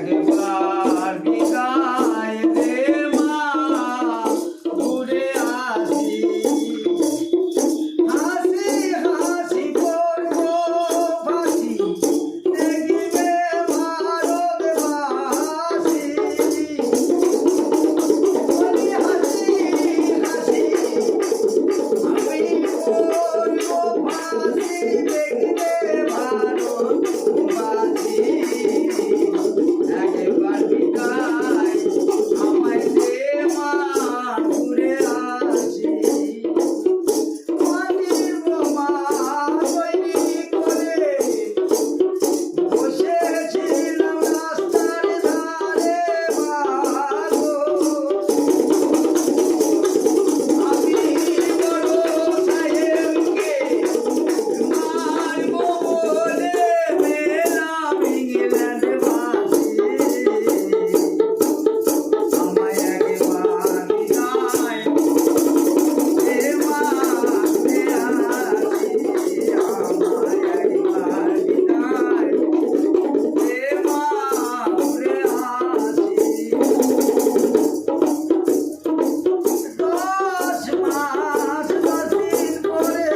একবার বিদায় দে মা, ঘুরে আসি, হাসি হাসি করবো ফাঁসি, দেখবে ভারতবাসী। বলি হাসি হাসি আমি করবো ফাঁসি, দেখবে ভারতবাসী। একবার বিদায় আমায় দে মা, ঘুরে আসি। মাটির বোমা তৈরি করে বসেছিলাম রাস্তার ধারে মাগো, আমি বড় সাহেবকে মারবো বলে মেলাম ইংল্যান্ড বাসী। আমায় একবার বিদায় দে মা, ঘুরে আসি। আমায় একবার বিদায় দে মা, ঘুরে আসি। 10 মাস 10 দিন পরে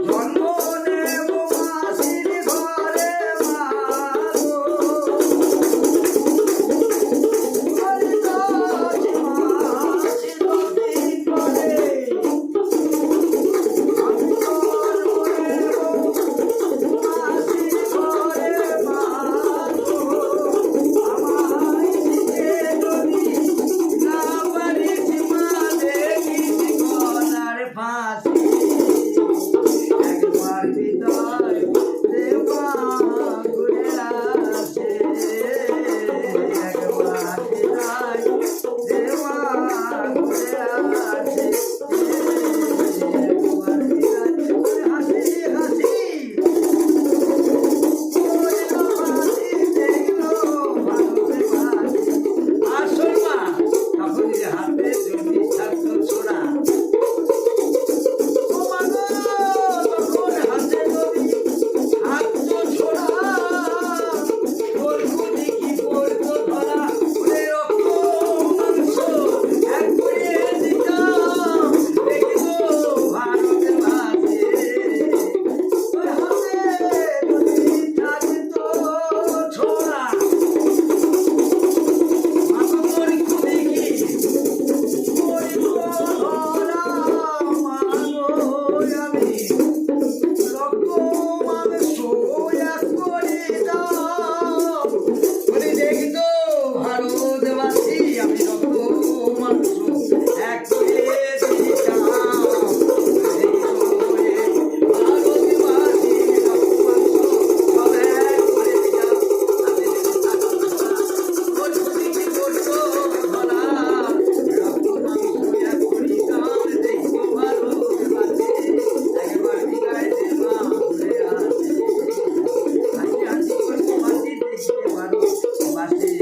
জন্ম নেব মাসির ঘরে মাগো, ওই 10 মাস 10 দিন পরে আমি জন্ম নেব মাসির ঘরে মাগো। আমায় দিতে যদি না পারিস মা, দেখিস গলার ফাঁসি। একবার বিদায় দে মা, ঘুরে আসি। একবার বিদায় দে মা, ঘুরে আসি। একবার বিদায় হাসি হাসি করলো ফাঁসি, দেখলো ভারতবাসী। আসল মা তখন যে হাতে যদি থাকতো ছোড়া, ও মা গো, তখন হাতে যদি থাকতো ছোড়া, করবো দেখি পড়তো ধরা, ওরে রক্ত মাংস এক করে দিতাম, দেখবো ভারতবাসী। ওই হাতে যদি থাকতো ছোড়া, মাগো করবো দেখি পড়তো ধরা, মাগো আমি রক্ত মাংস এক করে দাও, বলি দেখতো ভারতবাসী, আমি রক্ত মাংস এক করে দিতাম, ভারতবাসী রক্ত মাংস সব এক করে দিতাম। করবো দেখি পড়তো ধরা, রক্ত মাংস এক করে দিতাম, দেখবো ভারতবাসী। একবার বিদায় দে মা, ঘুরে আসি। হাসি হাসি করবো ফাঁসি, দেখবে ভারতবাসী।